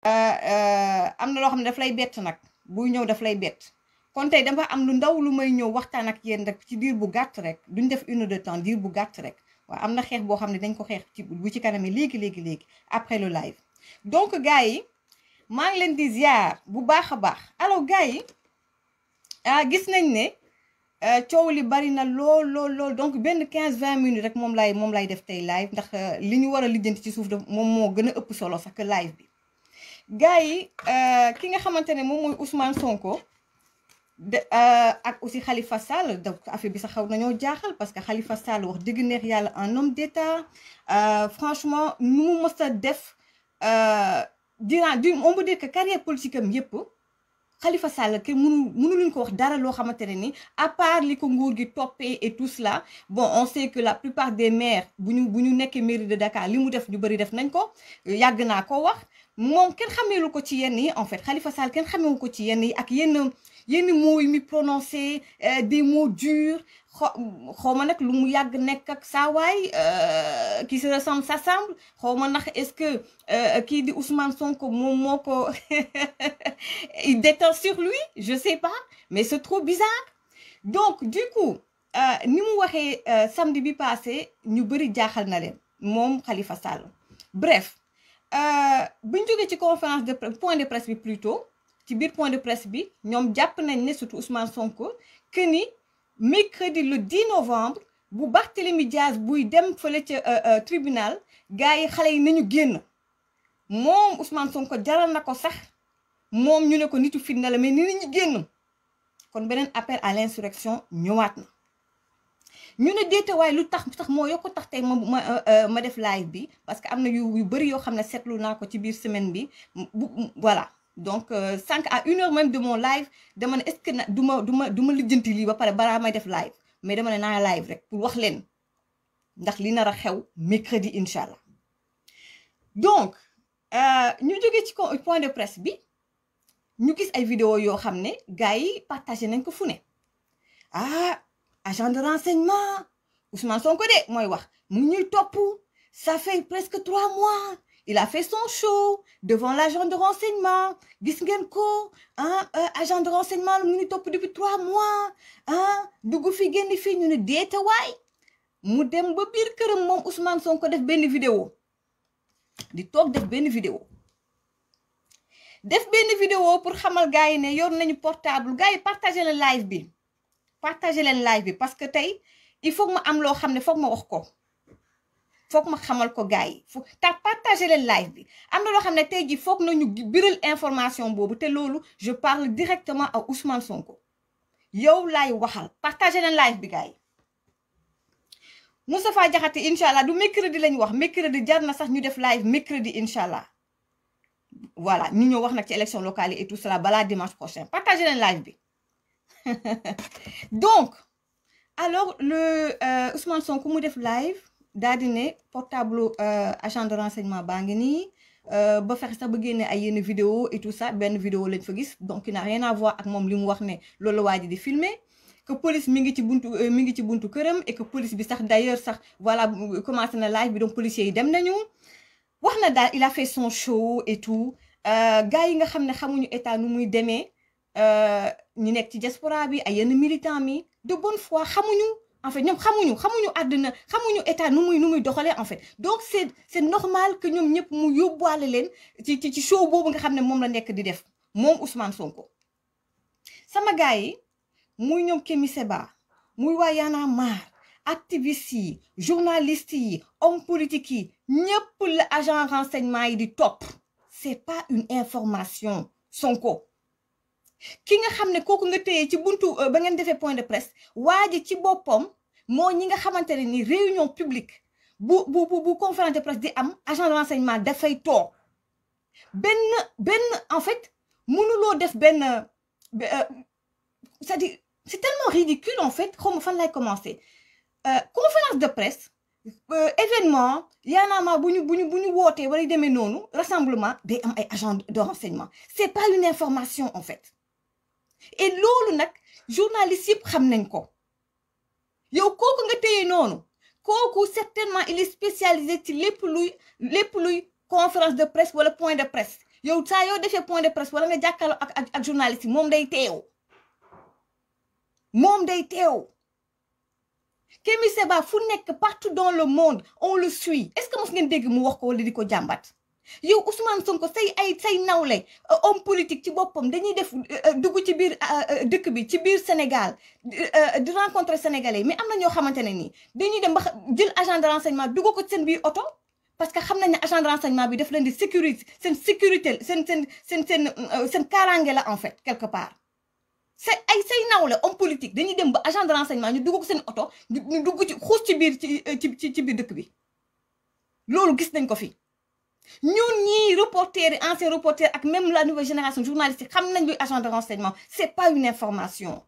am na loo xam ne daf lay bett nag buy ñëw daf lay bett kon tey dafa am lu ndaw lu may ñëw waxtaan ak yéen rek ci diir bu gàtt rek duñ def 1 heure de temps diir bu gàtt rek waaw am na xeex boo xam ne dañ ko xeex ci bu ci kanam léegi après le live donc gars yi maa ngi leen di ziar bu baax a baax alors gars yi gis nañ ne coow li bari na lool donc benn 15-20 minutes rek moom lay def tey live ndax li ñu war a lijjanti ci suuf de moom moo gën a ëpp solo sax que live bi gars yi ki nga xamante ne moom mooy Ousmane Sonko ak aussi Khalifa Sall donc affaire bi sax xaw nañoo jaaxal parce que Khalifa Sall wax dëgg neex yàlla un homme d'état franchement nu mu mës a def on peut dire que carrière politique am yëpp Khalifa Sall ke mënu luñ ko wax dara loo xamante ne ni à part li ko nguur gi toppee et tout cela bon on sait que la plupart des maires bu ñu nekkee mairie de Dakar li mu def ñu bëri def nañ ko yàgg naa ko wax moom kenn xameelu ko ci yenn yi en fait Khalifa Sall kenn xamewu ko ci yenn yi ak yenn mots yi mi prononcé des mots durs xaw ma nag lu mu yàgg nekk ak saawaay qui se ressemble s'assemble xaw ma ndax est-ce que kii di Ousmane Sonko moom moo ko il détend sur lui je sais pas mais c'est trop bizarre donc du coup ni mu waxee samedi bi passé ñu bëri jaaxal na leen moom Khalifa Sall bref buñ jógee ci conférence de point de presse bi plutôt ci biir point de presse bi ñoom jàpp nañ ne surtout Ousmane Sonko que ni mercredi le 10 novembre bu Barthélémy Diaz buy dem fële ca tribunal gars yi xale yi nañu génn moom Ousmane Sonko jaral na ko sax moom ñu ne ko nitu fitna la mais ni ñu génn kon beneen appel à l'insurrection ñëwaat na ñu ne déete waaye lu tax moo yokk tax tey ma def live bi parce que am na yu bëri yoo xam ne seetlu naa ko ci biir semaine bi voilà donc 5 à 1 heure même de mon live dama ne est-ce que na du ma lijjanti lii ba pare balaa may def live mais dama ne naa live rek pour wax leen ndax li nar a xew mercredi incha allah donc ñu jógee ci point de presse bi ñu gis ay vidéo yoo xam ne gars yi partagé nañ ko fu ne agent de renseignement Ousmane Sonko de mooy wax mu ñuy topp ça fait presque 3 mois il a fait son show devant l'agent de renseignement gis ngeen ko agent de renseignement mu ñuy topp depuis 3 mois dugg fi génn fii ñu ne deete waay mu dem ba biir këram moom Ousmane Sonko def benn vidéo di toog def benn vidéo pour xamal gars yi ne yor nañu portable gars yi partagé leen live bi parce que tey il faut que ma am loo xam ne foog ma wax ko foog ma xamal ko gars yi foog ta partagé leen live bi am na loo xam ne tey jii foog nañu biral information boobu te loolu je parle directement à Ousmane Sonko yow laay waxal partagé leen live bi gars yi Moustapha Diakhaté incha allah du mercredi lañ wax mercredi jar na sax ñu def live mercredi incha allah voilà ñu ñëw wax nag ci élection locale yi et tout cela balaa dimanche prochain partagé leen live bi donc alors le Ousmane Sonko mu def live daal di ne portable agent de renseignement baa ngi nii ba fexe sax ba génne ay yenn vidéo et tout ça benn vidéo lañ fa gis donc il n'a rien à voir ak moom li mu wax ne loolu la waa ji di filmer que police mi ngi ci buntu këram et que police bi sax d'ailleurs sax voilà commencé na live bi donc policiers yi dem nañu wax na daal il a fait son show et tout gars yi nga xam ne xamuñu état nu muy demee ñu nekk ci diaspora bi ay yenn militants mi de bonne foi xamuñu en fait ñoom xamuñu àdduna xamuñu état nu muy doxalee en fait donc c'est normal que ñoom ñëpp mu yóbbuwaale leen ci show boobu nga xam ne moom la nekk di def moom Ousmane Sonko sama gars yi muy ñoom Kémi Séba muy waa Y'en a marre activistes yi journalistes yi hommes politiques yi ñëpp la agent renseignement yi di topp c'est pas une information Sonko ki nga xam ne kooku nga téye ci buntu ba ngeen defee point de presse waa ji ci boppam moo ñi nga xamante ne ni réunion publique bu conférence de presse di am agent de renseignement dafay toog benn en fait mënuloo def benn c'est-à-dire c'est tellement ridicule en fait xaw ma fan lay commencer conférence de presse événement Y'en a marre bu ñu wootee wala demee noonu rassemblement day am ay agent de renseignement c'est pas une information en fait et loolu nag journaliste yëpp xam nañ ko yow kooku nga téye noonu kooku certainement il est spécialisé ci lépp luy conférence de presse wala point de presse yow saa yoo defee point de presse wala nga jàkkaarloo ak journaliste yi moom day teew Kémi Séba fu nekk partout dans le monde on le suit est-ce que mos ngeen dégg mu wax ko wala di ko jàmbat yow Ousmane Sonko say nawle homme politique ci boppam dañuy def dugg ci biir dëkk bi ci biir Sénégal di rencontrer sénégalais mais am na ñoo xamante ne nii dañuy dem ba jël agent de renseignement dugg ko ci seen biir oto parce que xam nañ ne agent de renseignement bi daf leen di sécurité seen kaaraange la en fait quelque part say nawle homme politique dañuy dem ba agent de renseignement ñu dugg ko seen oto ñu dugg ci xuus ci biir ci biir dëkk bi loolu gis nañ ko fi ñun ñii reporters anciens reporters ak même la nouvelle génération journalistique xam nañ luy agent de renseignement c'est pas une information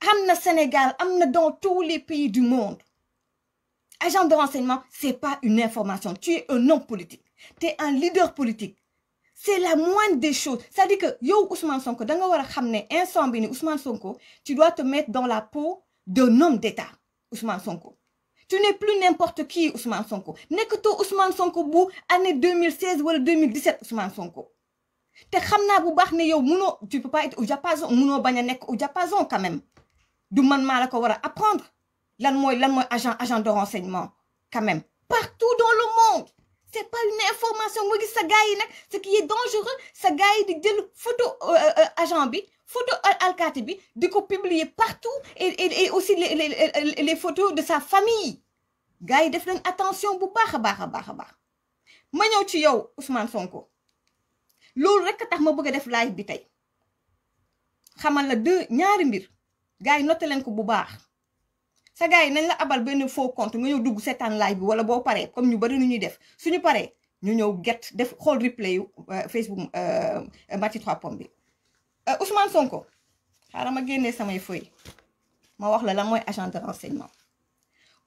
am na Sénégal am na dans tous les pays du monde agent de renseignement c'est pas une information tu es un homme politique tu es un leader politique c'est la moindre des choses c'est-à-dire que yow Ousmane Sonko da nga war a xam ne instant bi ni Ousmane Sonko tu dois te mettre dans la peau d'un homme d'État Ousmane Sonko tu n'es plus n'importe qui Ousmane Sonko nekkatoo Ousmane Sonko bu année 2016 wala 2017 Ousmane Sonko te xam naa bu baax ne yow munoo tu peux pas être au diapason munoo bañ a nekk au diapason quand même du man maa la ko war a apprendre lan mooy agent de renseignement quand même partout dans le monde c'est pas une information nga gis sa gars yi nag ce qui est dangereux sa gars yi di jël photo agent bi photo alkaati bi di ko publier partout et aussi les photos de sa famille gars yi def leen attention bu baax a baax ma ñëw ci yow Ousmane Sonko loolu rek tax ma bëgg a def live bi tey xamal la ñaari mbir gars yi noté leen ko bu baax sa gars yi nañ la abal benn faux compte nga ñëw dugg seetaan live bi wala boo paree comme ñu bari nu ñuy def suñu paree ñu ñëw def xool replay yu Facebook Maty 3 Pommes bi Ousmane Sonko xaaral ma génnee samay feuille ma wax la lan mooy agent de renseignement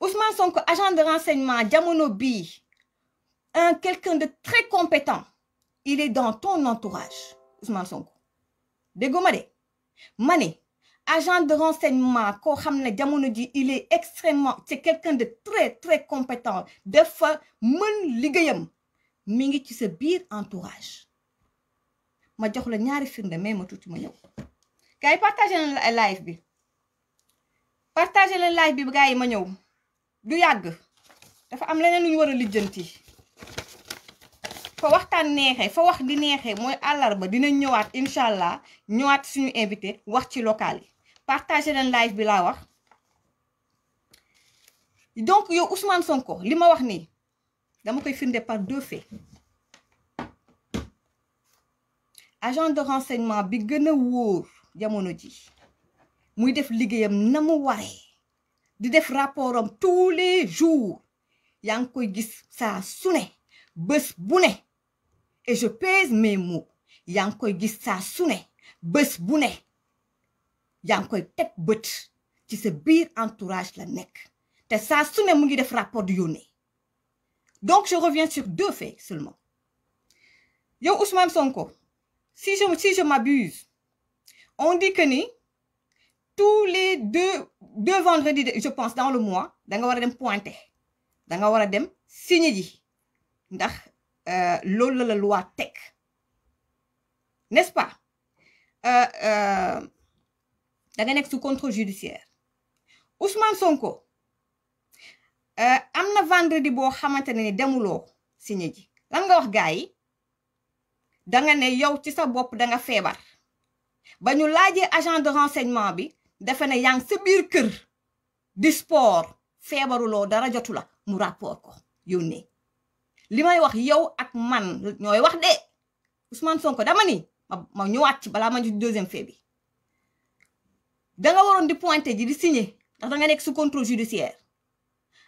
Ousmane Sonko agent de renseignement jamono bii quelqu'un de très compétent il est dans ton entourage Ousmane Sonko déggoo ma de ma ne agent de renseignement koo xam ne jamono ji il est extrêmement c'est quelqu'un de très très compétent dafa mën liggéeyam mi ngi ci sa biir entourage ma jox la ñaari firnde mais ma tuuti ma ñëw gars yi partagé leen live bi gars yi ma ñëw du yàgg dafa am leneen lu ñu war a lijjanti fa waxtaan neexee fa wax di neexee mooy àllarba dina ñëwaat incha allah ñëwaat suñu invité wax ci local yi partagé leen live bi laa wax donc yow Ousmane Sonko li ma wax nii dama koy firnde par 2 faits agent de renseignement bi gën a wóor jamono ji muy def liggéeyam na mu waree di def rapportam tous les jours yaa ngi koy gis saa su ne bés bu ne et je pèse mes mots yaa ngi koy gis saa su ne bés bu ne yaa ngi koy teg bët ci sa biir entourage la nekk te saa su ne mu ngi def rapport du yónnee donc je reviens sur 2 faits seulement yow Ousmane Sonko si je m'abuse on dit que ni tous les deux vendredis je pense dans le mois da nga war a dem pointer da nga war a dem signer ji ndax loolu la loi teg n'est-ce pas da nga nekk sous contrôle judiciaire Ousmane Sonko am na vendredi boo xamante ne ni demuloo signé ji lan nga wax gars yi da nga ne yow ci sa bopp da nga feebar ba ñu laajee agent de renseignement bi dafa ne yaa ngi sa biir kër di sport feebaruloo dara jotu la mu rapport ko yónnee li may wax yow ak man ñooy wax de Ousmane Sonko dama ni ma ñëwaat ci balaa ma ci 2e fait bi da nga waroon di pointer ji di signer ndax da nga nekk sous contrôle judiciaire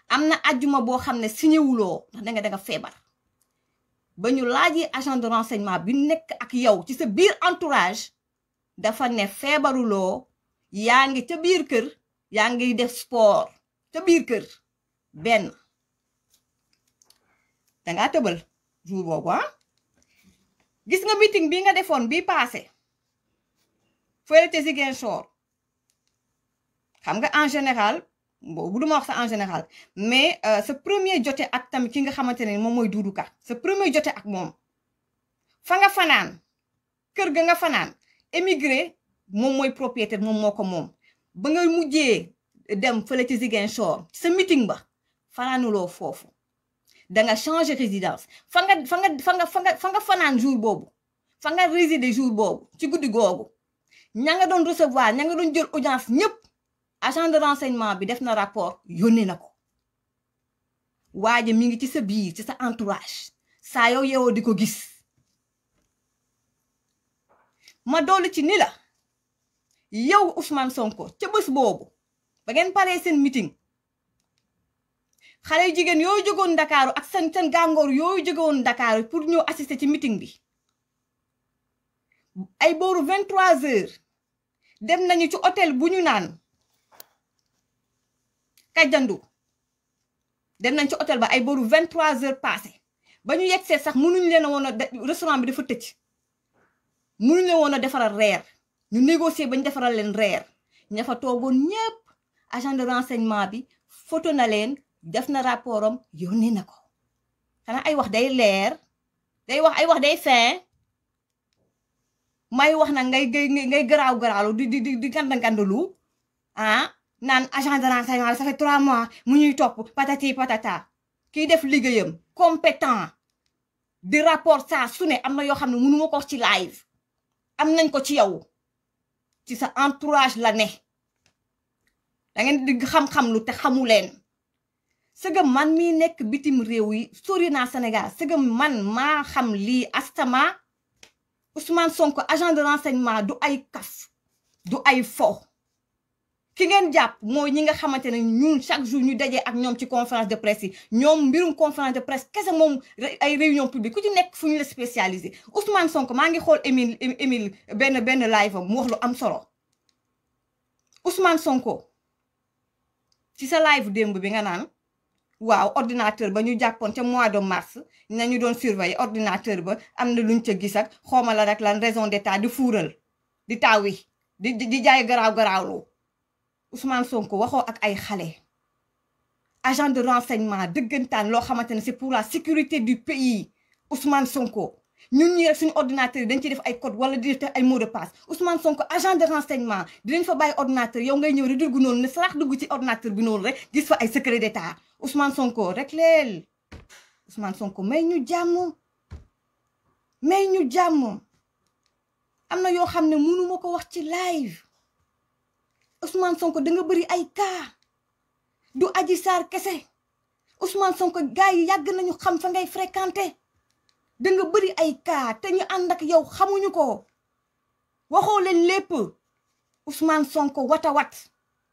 am na ajjuma boo xam ne signé wuloo ndax da nga feebar ba ñu laajee agent de renseignement bi nekk ak yow ci sa biir entourage dafa ne feebaruloo yaa ngi ca biir kër yaa ngi def sport ca biir kër benn dangaa tëbal jour boobu gis nga meeting bi nga defoon bi passé fële ca Ziguinchor xam nga en général boobu duma wax ça en général mais sa premier jote ak tamit ki nga xamante ne moom mooy Doudou Ka sa premier jote ak moom fa nga fanaan kër ga nga fanaan émigré moom mooy propriétaire moom moo ko moom ba nga mujjee dem fële ci Ziguinchor sa meeting ba fanaanuloo foofu da nga changer résidence fa nga fanaan jour boobu fa nga résider jour boobu ci guddi googu ña nga doon recevoir ña nga doon jël audience ñëpp agent de renseignement bi def na rapport yónnee na ko waaye mi ngi ci sa biir ci sa entourage saa yow yeewoo di ko gis ma dolli ci ni la yow Ousmane Sonko ca bés boobu ba ngeen paree seen meeting xale yu jigéen yooyu jógoon Ndakaaru ak seen gàngoor yooyu jógoon Ndakaaru pour ñëw assister ci meeting bi ay booru 23h dem nañu ci hôtel bu ñu naan Kajandu dem nañ ci hôtel ba ay booru 23h passé ba ñu yegsee sax mënuñ leen a woon a restaurant bi dafa tëj mënuñ leen woon a defaral reer ñu négocier ba ñu defaral leen reer ña fa toogoon ñëpp agent de renseignement bi photo na leen def na rapport am yónnee na ko xanaa ay wax day leer day wax ay wax day fin may wax na ngay garaaw di gandalu naan agent de renseignement ça fait 3 mois mu ñuy topp patati patata kiy def liggéeyam compétent di rapport saa su ne am na yoo xam ne mënu ma ko wax ci live am nañ ko ci yow ci sa entourage la ne da ngeen di xam-xam lu te xamu leen sëgëm man mii nekk bitim réew yi sori naa Sénégal sëgëm man maa xam lii astama Ousmane Sonko agent de renseignement du ay kaf du ay fo ki ngeen jàpp mooy ñi nga xamante ne ñun chaque jour ñu dajee ak ñoom ci conférence de presse yi ñoom mbirum conférence de presse kese moom ay réunion publique ku ci nekk fu ñu la spécialisé Ousmane Sonko maa ngi xool Émile benn live am mu wax lu am solo Ousmane Sonko ci sa live démb bi nga naan waaw ordinateur ba ñu jàppoon ca mois de mars nañu doon surveiller ordinateur ba am na luñ ca gis ak xooma la rek lan raison d'état di fuural di taawi di jaay garaawlu Ousmane Sonko waxoo ak ay xale agent de renseignement dëggantaan loo xamante ne c'est pour la sécurité du pays Ousmane Sonko ñun ñi rek suñu ordinateur yi dañ ci def ay code wala di def ay mot de passe Ousmane Sonko agent de renseignement dinañ fa bàyyi ordinateur yow ngay ñëw rek dugg noonu ne sarax dugg ci ordinateur bi noonu rek gis fa ay secret d'état Ousmane Sonko rek leel Ousmane Sonko may ñu jàmm am na yoo xam ne mënu ma ko wax ci live Ousmane Sonko da nga bëri ay cas du Adji Sarr kese Ousmane Sonko gars yi yàgg nañu xam fa ngay fréquenté da nga bëri ay cas te ñu ànd ak yow xamuñu ko waxoo leen lépp Ousmane Sonko watawat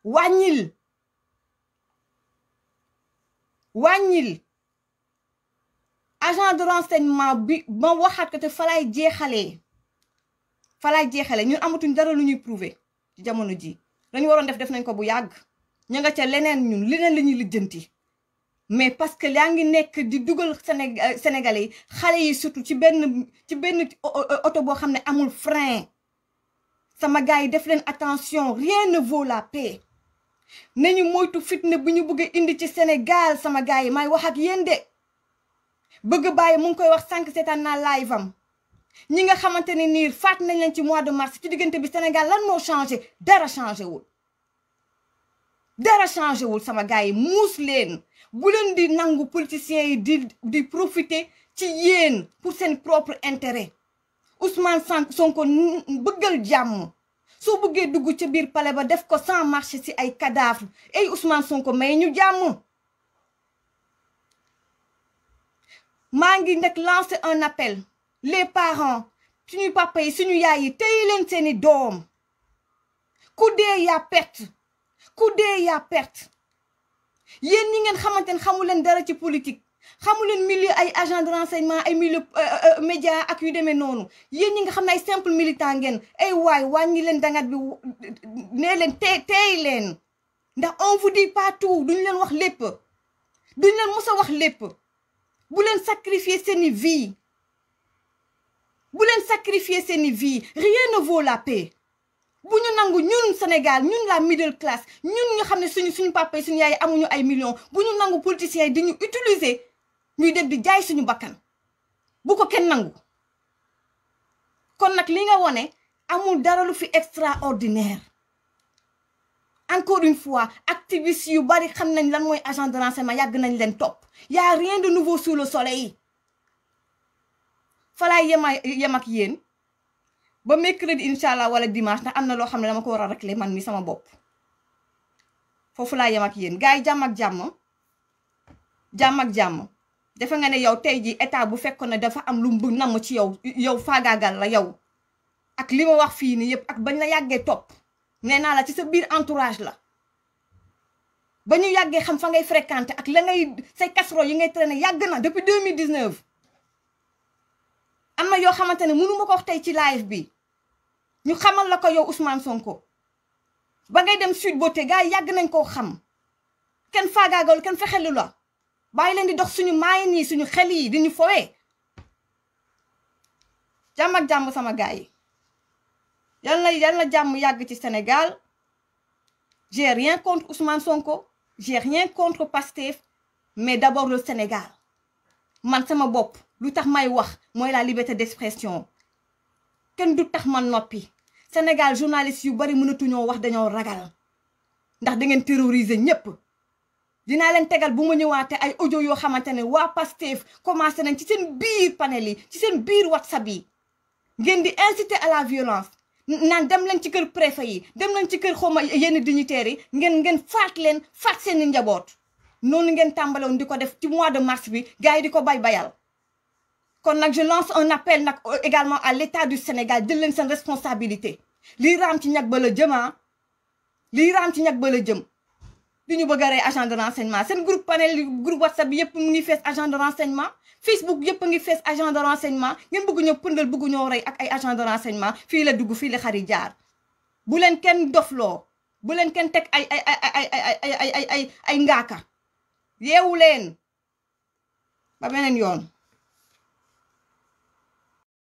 wàññil agent de renseignement bi ma waxaat ko te falaay jeexalee ñun amatuñ dara lu ñuy prouver ci jamono ji dañu waroon def nañ ko bu yàgg ña nga ca leneen ñun leneen la ñuy lijjanti mais parce que yaa ngi nekk di dugal Sénégalais yi xale yi surtout ci benn oto boo xam ne amul frein sama gars yi def leen attention rien ne vaut la paix nañu moytu fitna bu ñu bëgg a indi ci Sénégal sama gars yi may wax ak yéen de bëgg bàyyi mu ngi koy wax sànq seetaan naa live am ñi nga xamante ne nii faat nañ leen ci mois de mars ci diggante bi Sénégal lan moo changé dara changé wul sama gars yi muus leen bu leen di nangu politiciens yi di profiter ci yéen pour seen propre intérêt Ousmane Sonko bëggal jàmm soo bëggee dugg ca biir palais ba def ko sans marché ci ay cadavre ay Ousmane Sonko may ñu jàmm maa ngi nag lancer un appel les parents suñu papa yi suñu yaay yi tey leen seeni doom ku dee yaa perte yéen ñi ngeen xamante ne xamu leen dara ci politique xamu leen milieu ay agent de renseignement ay milieu média ak yu demee noonu yéen ñi nga xam ne ay simple militant ngeen ay waay wàññi leen dangat bi nee leen teey leen ndax on vous dit pas tout duñu leen wax lépp duñu leen mos a wax lépp bu leen sacrifier seeni vie rien ne vaut la paix bu ñu nangu ñun Sénégal ñun la middle class ñun nga xam ne suñu papa yi suñu yaay amuñu ay millions bu ñu nangu politiciens yi di ñu utiliser ñuy dem di jaay suñu bakkan bu ko kenn nangu kon nag li nga wone amul dara lu fi extraordinaire. Encore une fois activistes yu bari xam nañ lan mooy agent de renseignement yàgg nañ leen topp y a rien de nouveau sous le soleil. falaay yem ak yéen ba mercredi incha allah wala dimanche ndax am na loo xam ne dama ko war a régler man mi sama bopp foofu laa yem ak yéen gars yi jàmm ak jàmm defe nga ne yow tey ji état bu fekkoon ne dafa am lu mu namm ci yow faagaagal la yow ak li ma wax fii nii yëpp ak bañ la yàggee topp nee naa la ci sa biir entourage la ba ñu yàggee xam fa ngay fréquenter ak la ngay say casserole yi ngay traîner yàgg na depuis 2019 am na yoo xamante ne mënu ma ko wax tey ci live bi ñu xamal la ko yow Ousmane Sonko ba ngay dem Sweet Beauté gars yi yàgg nañ koo xam kenn faagaagal kenn fexelu la bàyyi leen di dox suñu maayin yi suñu xel yi di ñu fowee jàmm ak jàmm sama gars yi yal na jàmm yàgg ci Sénégal j'ai rien contre Ousmane Sonko j'ai rien contre Pastef mais d'abord le Sénégal man sama bopp lu tax may wax mooy la liberté d'expression kenn du tax man noppi Sénégal journaliste yu bari mënatuñoo wax dañoo ragal ndax da ngeen terroriser ñépp dinaa leen tegal bu ma ñëwaatee ay audio yoo xamante ne waa Pastef commencé nañ ci seen biir panel yi ci seen biir WhatsApp yi ngeen di inciter à la violence naan dem leen ci kër préfet yi dem leen ci kër xawma yenn dignitaires yi ngeen faat leen faat seen njaboot noonu ngeen tàmbaloon di ko def ci mois de mars bi gars yi di ko bayal kon nag je lance un appel nag également à l'État du Sénégal jël leen seen responsabilité lii raam ci ñag ba la jëm lii raam ci ñag ba la jëm di ñu bëgg a rey agent de renseignement seen groupe panel groupe WhatsApp bi yëpp mu ngi fees agent de renseignement Facebook yëpp a ngi fees agent de renseignement ngeen bëgg ñoo pëndal bëgg ñoo rey ak ay agent de renseignement fii la dugg fii la xari jaar bu leen kenn dofloo bu leen kenn teg ay ngaaka yeewu leen ba beneen yoon